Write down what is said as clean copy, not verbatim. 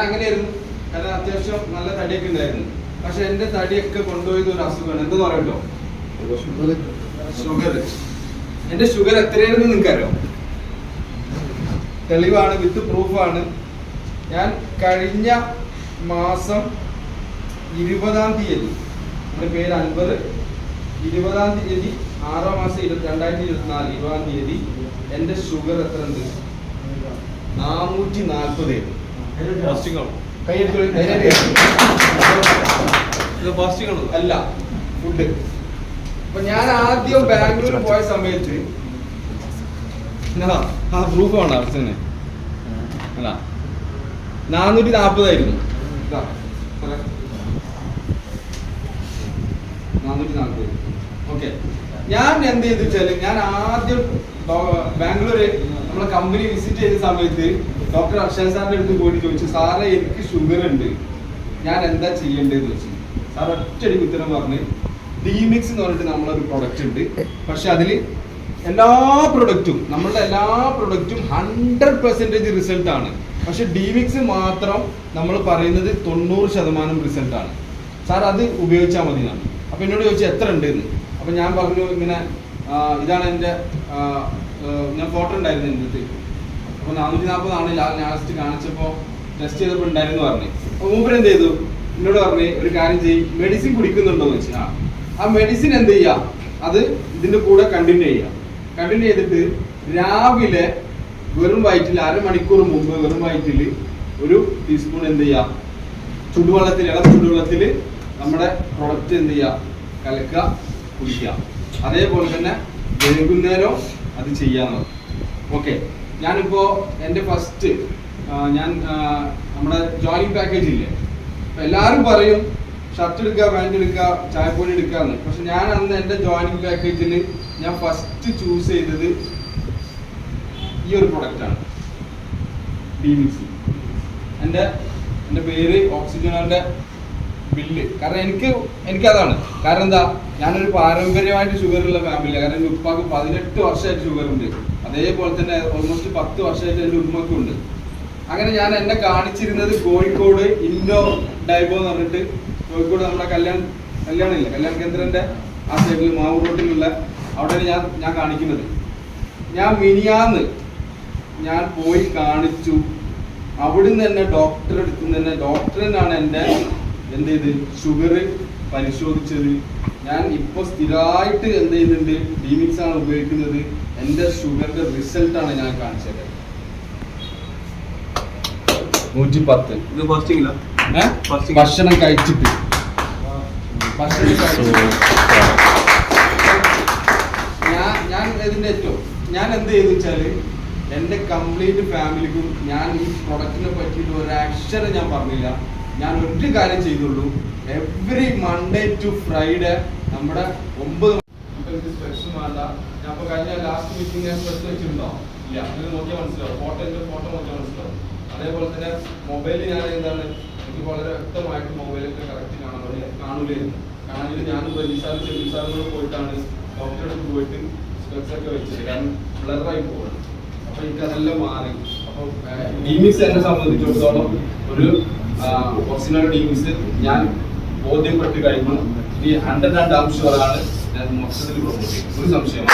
അങ്ങനെയായിരുന്നു. കാരണം അത്യാവശ്യം നല്ല തടിയൊക്കെ ഉണ്ടായിരുന്നു. പക്ഷെ എന്റെ തടിയൊക്കെ കൊണ്ടുപോയത് ഒരു അസുഖമാണ്. എന്തെന്ന് പറയട്ടോ, ഷുഗർ. എന്റെ ഷുഗർ എത്രയായിരുന്നു നിങ്ങൾക്കറിയോ? തെളിവാണ്, വിത്ത് പ്രൂഫാണ്. ഞാൻ കഴിഞ്ഞ മാസം 20-ാം തീയതി, എൻ്റെ പേര് അൻവർ, 20-ാം തീയതി 6-ാം മാസം 2024 20-ാം തീയതി എൻ്റെ ഷുഗർ എത്ര ഉണ്ട്? 440 അല്ല, ഫുഡ്. അപ്പൊ ഞാൻ ആദ്യം ബാംഗ്ലൂർ പോയ സമയത്ത് പ്രൂഫ് വേണ്ട അവസ്ഥനെ അല്ല 440 ആയിരുന്നു. 440. ഓക്കെ, ഞാൻ എന്ത് ചെയ്തു വെച്ചാല്, ഞാൻ ആദ്യം ബാംഗ്ലൂര് നമ്മളെ കമ്പനി വിസിറ്റ് ചെയ്ത സമയത്ത് ഡോക്ടർ അർഷാദ് സാറിന്റെ അടുത്ത് പോയിട്ട് ചോദിച്ചു, സാറേ എനിക്ക് ഷുഗർ ഉണ്ട്, ഞാൻ എന്താ ചെയ്യേണ്ടതെന്ന് ചോദിച്ചു. സാർ ഒറ്റയടിക്ക് ഉത്തരം പറഞ്ഞ്, ഡിമിക്സ് എന്ന് പറഞ്ഞിട്ട് നമ്മളൊരു പ്രൊഡക്റ്റ് ഉണ്ട്, പക്ഷെ അതിൽ നമ്മളുടെ എല്ലാ പ്രൊഡക്റ്റും 100% റിസൾട്ട് ആണ്. പക്ഷെ ഡിമിക്സ് മാത്രം നമ്മൾ പറയുന്നത് 90% റിസൾട്ട് ആണ്. സാർ അത് ഉപയോഗിച്ചാൽ മതി എന്നാണ്. അപ്പൊ എന്നോട് ചോദിച്ചു എത്ര ഉണ്ട് എന്ന്. അപ്പൊ ഞാൻ പറഞ്ഞു ഇങ്ങനെ ഇതാണ് എൻ്റെ, ഞാൻ ഫോട്ടോ ഉണ്ടായിരുന്നു എൻ്റെ അടുത്ത്. അപ്പൊ 440 ആണ് ലാസ്റ്റ് കാണിച്ചപ്പോൾ ടെസ്റ്റ് ചെയ്തപ്പോൾ ഉണ്ടായിരുന്നു പറഞ്ഞു. അപ്പൊ മൂപ്പര് എന്ത് ചെയ്തു, എന്നോട് പറഞ്ഞ് ഒരു കാര്യം ചെയ്യും, മെഡിസിൻ കുടിക്കുന്നുണ്ടോ എന്ന് വെച്ചാൽ ആ മെഡിസിൻ എന്ത് ചെയ്യുക, അത് ഇതിന്റെ കൂടെ കണ്ടിന്യൂ ചെയ്തിട്ട് രാവിലെ വെറും വയറ്റിൽ 1/2 മണിക്കൂർ മുമ്പ് വെറും വയറ്റിൽ 1 ടീസ്പൂൺ എന്ത് ചെയ്യുക, ഇളം ചുടുവെള്ളത്തിൽ നമ്മുടെ പ്രൊഡക്റ്റ് എന്ത് ചെയ്യുക, കലക്കുക, കുടിക്കുക. അതേപോലെ തന്നെ വൈകുന്നേരം അത് ചെയ്യാന്ന്. ഓക്കെ, ഞാനിപ്പോ എൻ്റെ ഫസ്റ്റ് നമ്മുടെ ജോയിനിങ് പാക്കേജ് ഇല്ലേ, എല്ലാവരും പറയും ഷർട്ട് എടുക്കുക, പാൻറ് എടുക്കുക, ചായപ്പൊടി എടുക്കാന്ന്. പക്ഷെ ഞാൻ അന്ന് എൻ്റെ ജോയിനിങ് പാക്കേജിൽ ഞാൻ ഫസ്റ്റ് ചൂസ് ചെയ്തത് ഈ ഒരു പ്രൊഡക്റ്റാണ്, ഡിമിക്സ്. എൻ്റെ പേര് ഓക്സിജനോന്റെ ബില്ല്. കാരണം എനിക്കതാണ്. കാരണം എന്താ, ഞാനൊരു പാരമ്പര്യമായിട്ട് ഷുഗറുള്ള ഫാമിലി. കാരണം എൻ്റെ ഉപ്പാക്ക് 18 വർഷമായിട്ട് ഷുഗർ ഉണ്ട്. അതേപോലെ തന്നെ ഓൾമോസ്റ്റ് 10 വർഷമായിട്ട് എൻ്റെ ഉമ്മക്കും ഉണ്ട്. അങ്ങനെ ഞാൻ എന്നെ കാണിച്ചിരുന്നത് കോഴിക്കോട് ഇൻഡോ ഡൈബോ എന്ന് പറഞ്ഞിട്ട്, കോഴിക്കോട് നമ്മുടെ കല്യാൺ കേന്ദ്രന്റെ ആ സൈഡിൽ മാവൂർ റോട്ടിലുള്ള അവിടെയാണ് ഞാൻ കാണിക്കുന്നത്. ഞാൻ മിനിയാന്ന് ഞാൻ പോയി കാണിച്ചു. അവിടുന്ന് തന്നെ ഡോക്ടറെ അടുത്തുനിന്ന് തന്നെ ഡോക്ടറിനാണ് എൻ്റെ എന്ത് ചെയ്ത് ഷുഗർ പരിശോധിച്ചത്. ഞാൻ ഇപ്പോൾ സ്ഥിരമായിട്ട് എന്ത് ചെയ്യുന്നുണ്ട്, ഡിമിക്സ് ആണ് ഉപയോഗിക്കുന്നത്. എൻ്റെ ഷുഗറിന്റെ റിസൾട്ടാണ് ഞാൻ കാണിച്ചത്. 110. ഭക്ഷണം കഴിച്ചിട്ട് ഞാൻ എന്ത് ചെയ്തു വെച്ചാല്, എൻ്റെ കംപ്ലീറ്റ് ഫാമിലിക്കും ഞാൻ ഈ പ്രൊഡക്റ്റിനെ പറ്റിയിട്ട് ഒരു അക്ഷരം ഞാൻ പറഞ്ഞില്ല. ഞാൻ ഒരു കാര്യം ചെയ്തുള്ളൂ, എവറി മൺഡേ ടു ഫ്രൈഡേ നമ്മുടെ 9 സ്പെക്സ് വേണ്ട. ഞാൻ ഇപ്പോൾ കഴിഞ്ഞ ലാസ്റ്റ് മീറ്റിംഗ് ഞാൻ സ്പെക്സ് വെച്ചിട്ടുണ്ടോ ഇല്ല, ഇത് നോക്കിയാൽ മനസ്സിലാവും. ഫോട്ടോ നോക്കിയാൽ മനസ്സിലാവും. അതേപോലെ തന്നെ മൊബൈലിൽ ഞാൻ എന്താണ്, എനിക്ക് വളരെ വ്യക്തമായിട്ട് മൊബൈലൊക്കെ കറക്റ്റ് കാണൂലായിരുന്നു. കാണാനില്ല. ഞാൻ ചെറിയ പോയിട്ടാണ് ഡോക്ടറെ അടുത്ത് പോയിട്ട് സ്പെക്സ് ഒക്കെ വെച്ചത്. കാരണം ബ്ലറായി പോകണം. അപ്പൊ എനിക്കതെല്ലാം മാറി. അപ്പോൾ ഡിമിക്സ് എന്നെ സംബന്ധിച്ചിടത്തോളം ഒരു ഒറിജിനൽ ഡിമിക്സ് ഞാൻ ബോധ്യപ്പെട്ട് കഴിഞ്ഞു. ഈ 100% ഷുവറാണ് ഞാൻ മൊത്തത്തിൽ പ്രൊമോട്ട് ചെയ്യും. ഒരു സംശയം